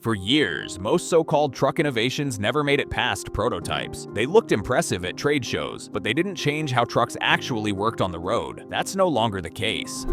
For years, most so-called truck innovations never made it past prototypes. They looked impressive at trade shows, but they didn't change how trucks actually worked on the road. That's no longer the case.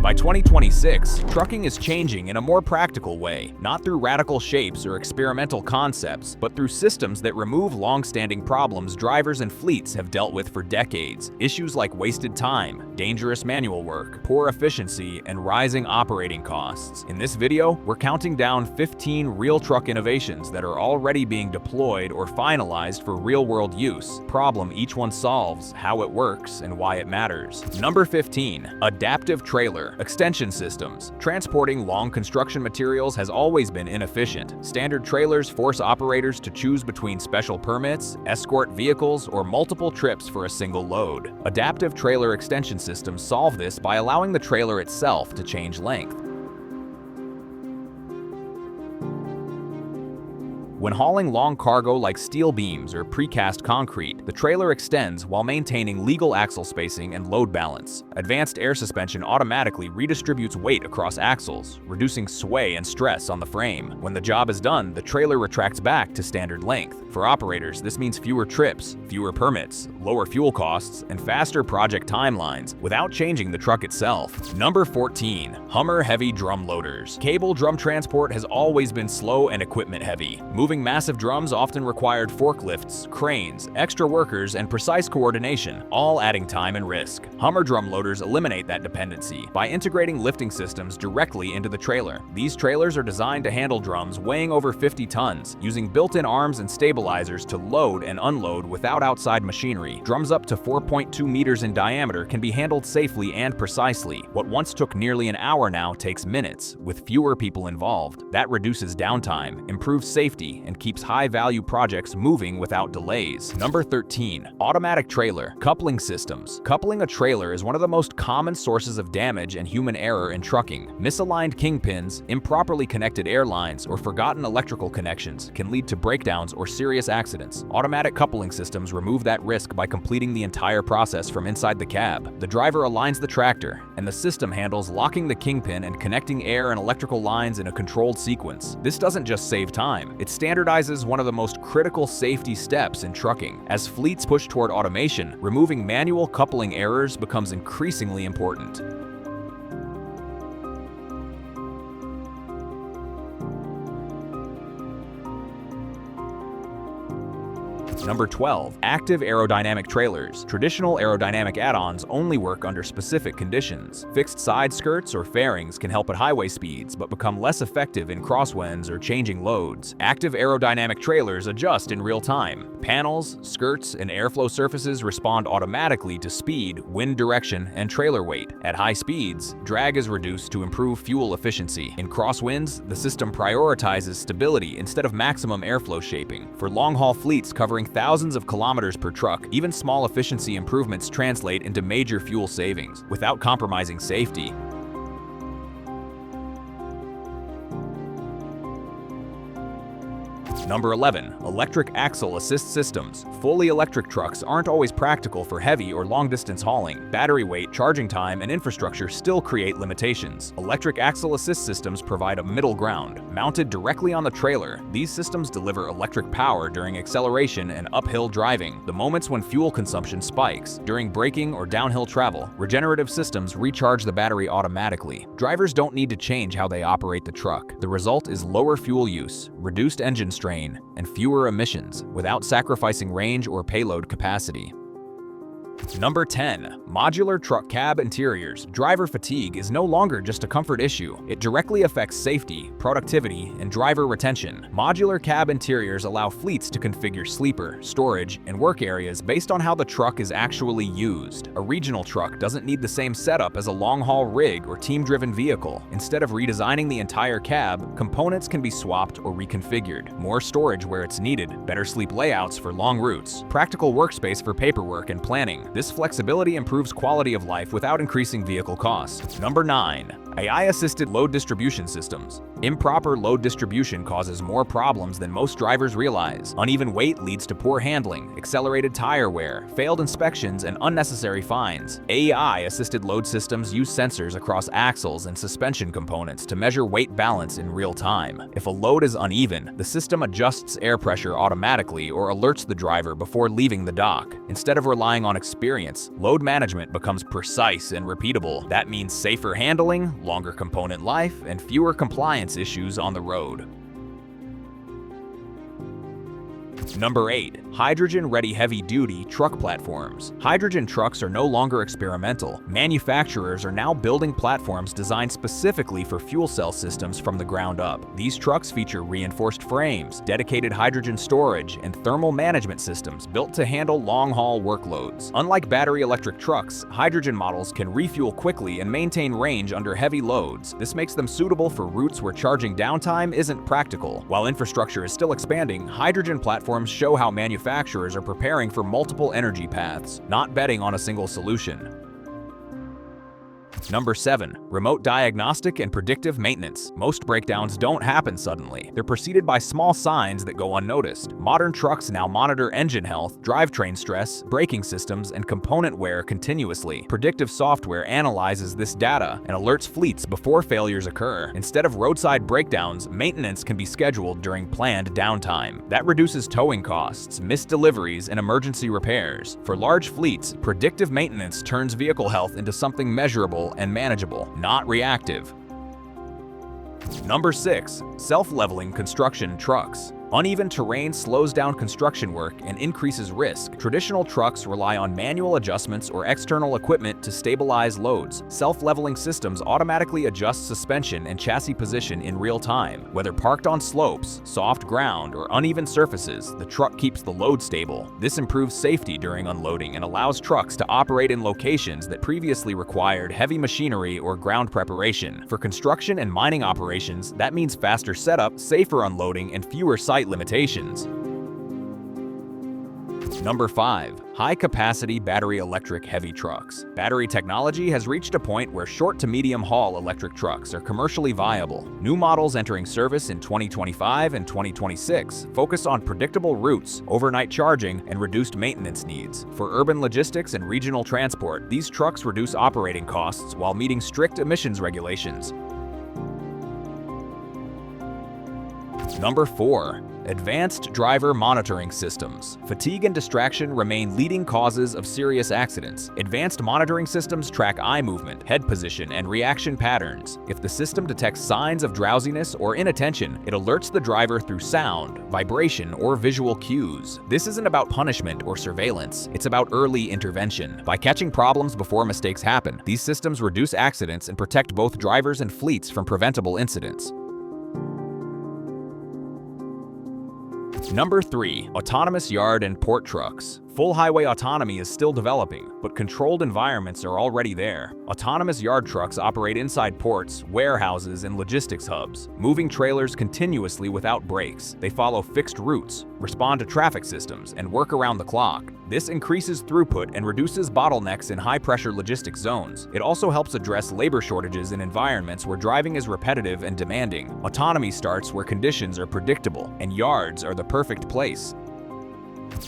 By 2026, trucking is changing in a more practical way, not through radical shapes or experimental concepts, but through systems that remove long-standing problems drivers and fleets have dealt with for decades. Issues like wasted time, dangerous manual work, poor efficiency, and rising operating costs. In this video, we're counting down 15 real truck innovations that are already being deployed or finalized for real-world use, problem each one solves, how it works, and why it matters. Number 15. Adaptive trailer. Extension systems. Transporting long construction materials has always been inefficient. Standard trailers force operators to choose between special permits, escort vehicles, or multiple trips for a single load. Adaptive trailer extension systems solve this by allowing the trailer itself to change length. When hauling long cargo like steel beams or precast concrete, the trailer extends while maintaining legal axle spacing and load balance. Advanced air suspension automatically redistributes weight across axles, reducing sway and stress on the frame. When the job is done, the trailer retracts back to standard length. For operators, this means fewer trips, fewer permits, lower fuel costs, and faster project timelines without changing the truck itself. Number 14. Hummer heavy drum loaders. Cable drum transport has always been slow and equipment heavy. Moving massive drums often required forklifts, cranes, extra workers, and precise coordination, all adding time and risk. Hummer drum loaders eliminate that dependency by integrating lifting systems directly into the trailer. These trailers are designed to handle drums weighing over 50 tons, using built-in arms and stabilizers to load and unload without outside machinery. Drums up to 4.2 meters in diameter can be handled safely and precisely. What once took nearly an hour now takes minutes, with fewer people involved. That reduces downtime, improves safety, and keeps high-value projects moving without delays. Number 13. Automatic trailer. Coupling systems. Coupling a trailer is one of the most common sources of damage and human error in trucking. Misaligned kingpins, improperly connected air lines, or forgotten electrical connections can lead to breakdowns or serious accidents. Automatic coupling systems remove that risk by completing the entire process from inside the cab. The driver aligns the tractor, and the system handles locking the kingpin and connecting air and electrical lines in a controlled sequence. This doesn't just save time, it standardizes one of the most critical safety steps in trucking. As fleets push toward automation, removing manual coupling errors becomes increasingly important. Number 12. Active aerodynamic trailers. Traditional aerodynamic add-ons only work under specific conditions. Fixed side skirts or fairings can help at highway speeds, but become less effective in crosswinds or changing loads. Active aerodynamic trailers adjust in real time. Panels, skirts, and airflow surfaces respond automatically to speed, wind direction, and trailer weight. At high speeds, drag is reduced to improve fuel efficiency. In crosswinds, the system prioritizes stability instead of maximum airflow shaping. For long-haul fleets covering thousands of kilometers per truck, even small efficiency improvements translate into major fuel savings without compromising safety. Number 11. Electric axle assist systems. Fully electric trucks aren't always practical for heavy or long-distance hauling. Battery weight, charging time, and infrastructure still create limitations. Electric axle assist systems provide a middle ground. Mounted directly on the trailer, these systems deliver electric power during acceleration and uphill driving, the moments when fuel consumption spikes. During braking or downhill travel, regenerative systems recharge the battery automatically. Drivers don't need to change how they operate the truck. The result is lower fuel use, reduced engine strain, and fewer emissions without sacrificing range or payload capacity. Number 10. Modular truck cab interiors. Driver fatigue is no longer just a comfort issue. It directly affects safety, productivity, and driver retention. Modular cab interiors allow fleets to configure sleeper, storage, and work areas based on how the truck is actually used. A regional truck doesn't need the same setup as a long-haul rig or team-driven vehicle. Instead of redesigning the entire cab, components can be swapped or reconfigured. More storage where it's needed, better sleep layouts for long routes, practical workspace for paperwork and planning. This flexibility improves quality of life without increasing vehicle costs. Number 9. AI-assisted load distribution systems. Improper load distribution causes more problems than most drivers realize. Uneven weight leads to poor handling, accelerated tire wear, failed inspections, and unnecessary fines. AI-assisted load systems use sensors across axles and suspension components to measure weight balance in real time. If a load is uneven, the system adjusts air pressure automatically or alerts the driver before leaving the dock. Instead of relying on experience, load management becomes precise and repeatable. That means safer handling, longer component life, and fewer compliance issues on the road. Number 8. Hydrogen-ready heavy-duty truck platforms. Hydrogen trucks are no longer experimental. Manufacturers are now building platforms designed specifically for fuel cell systems from the ground up. These trucks feature reinforced frames, dedicated hydrogen storage, and thermal management systems built to handle long-haul workloads. Unlike battery electric trucks, hydrogen models can refuel quickly and maintain range under heavy loads. This makes them suitable for routes where charging downtime isn't practical. While infrastructure is still expanding, hydrogen platforms show how manufacturers are preparing for multiple energy paths, not betting on a single solution. Number 7. Remote diagnostic and predictive maintenance. Most breakdowns don't happen suddenly. They're preceded by small signs that go unnoticed. Modern trucks now monitor engine health, drivetrain stress, braking systems, and component wear continuously. Predictive software analyzes this data and alerts fleets before failures occur. Instead of roadside breakdowns, maintenance can be scheduled during planned downtime. That reduces towing costs, missed deliveries, and emergency repairs. For large fleets, predictive maintenance turns vehicle health into something measurable and manageable, not reactive. Number 6. Self-leveling construction trucks. Uneven terrain slows down construction work and increases risk. Traditional trucks rely on manual adjustments or external equipment to stabilize loads. Self-leveling systems automatically adjust suspension and chassis position in real time. Whether parked on slopes, soft ground, or uneven surfaces, the truck keeps the load stable. This improves safety during unloading and allows trucks to operate in locations that previously required heavy machinery or ground preparation. For construction and mining operations, that means faster setup, safer unloading, and fewer site limitations. Number 5. High-capacity battery electric heavy trucks. Battery technology has reached a point where short to medium-haul electric trucks are commercially viable. New models entering service in 2025 and 2026 focus on predictable routes, overnight charging, and reduced maintenance needs. For urban logistics and regional transport, these trucks reduce operating costs while meeting strict emissions regulations. Number 4. Advanced driver monitoring systems. Fatigue and distraction remain leading causes of serious accidents. Advanced monitoring systems track eye movement, head position, and reaction patterns. If the system detects signs of drowsiness or inattention, it alerts the driver through sound, vibration, or visual cues. This isn't about punishment or surveillance, it's about early intervention. By catching problems before mistakes happen, these systems reduce accidents and protect both drivers and fleets from preventable incidents. Number 3. Autonomous yard and port trucks. Full highway autonomy is still developing, but controlled environments are already there. Autonomous yard trucks operate inside ports, warehouses, and logistics hubs, moving trailers continuously without breaks. They follow fixed routes, respond to traffic systems, and work around the clock. This increases throughput and reduces bottlenecks in high-pressure logistics zones. It also helps address labor shortages in environments where driving is repetitive and demanding. Autonomy starts where conditions are predictable, and yards are the perfect place.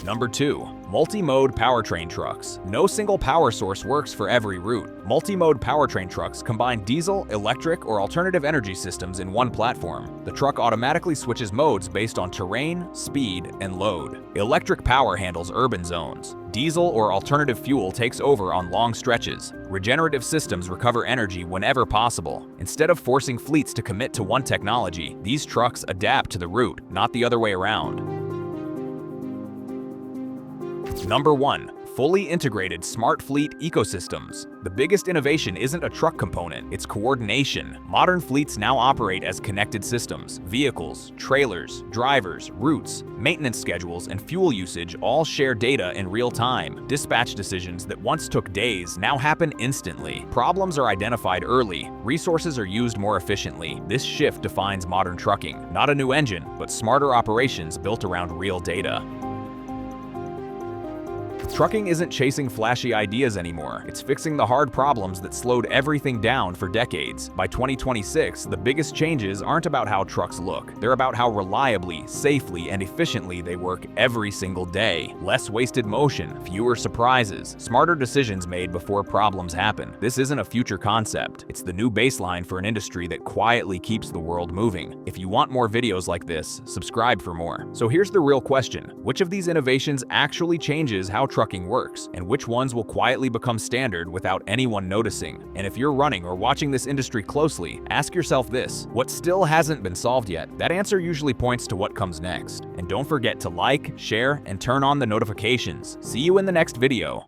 Number 2. Multi-mode powertrain trucks. No single power source works for every route. Multi-mode powertrain trucks combine diesel, electric, or alternative energy systems in one platform. The truck automatically switches modes based on terrain, speed, and load. Electric power handles urban zones. Diesel or alternative fuel takes over on long stretches. Regenerative systems recover energy whenever possible. Instead of forcing fleets to commit to one technology, these trucks adapt to the route, not the other way around. Number 1. Fully integrated smart fleet ecosystems. The biggest innovation isn't a truck component, it's coordination. Modern fleets now operate as connected systems. Vehicles, trailers, drivers, routes, maintenance schedules, and fuel usage all share data in real time. Dispatch decisions that once took days now happen instantly. Problems are identified early. Resources are used more efficiently. This shift defines modern trucking. Not a new engine, but smarter operations built around real data. Trucking isn't chasing flashy ideas anymore. It's fixing the hard problems that slowed everything down for decades. By 2026, the biggest changes aren't about how trucks look. They're about how reliably, safely, and efficiently they work every single day. Less wasted motion, fewer surprises, smarter decisions made before problems happen. This isn't a future concept. It's the new baseline for an industry that quietly keeps the world moving. If you want more videos like this, subscribe for more. So here's the real question. Which of these innovations actually changes how trucking works? And which ones will quietly become standard without anyone noticing? And if you're running or watching this industry closely, ask yourself this: what still hasn't been solved yet? That answer usually points to what comes next. And don't forget to like, share, and turn on the notifications. See you in the next video.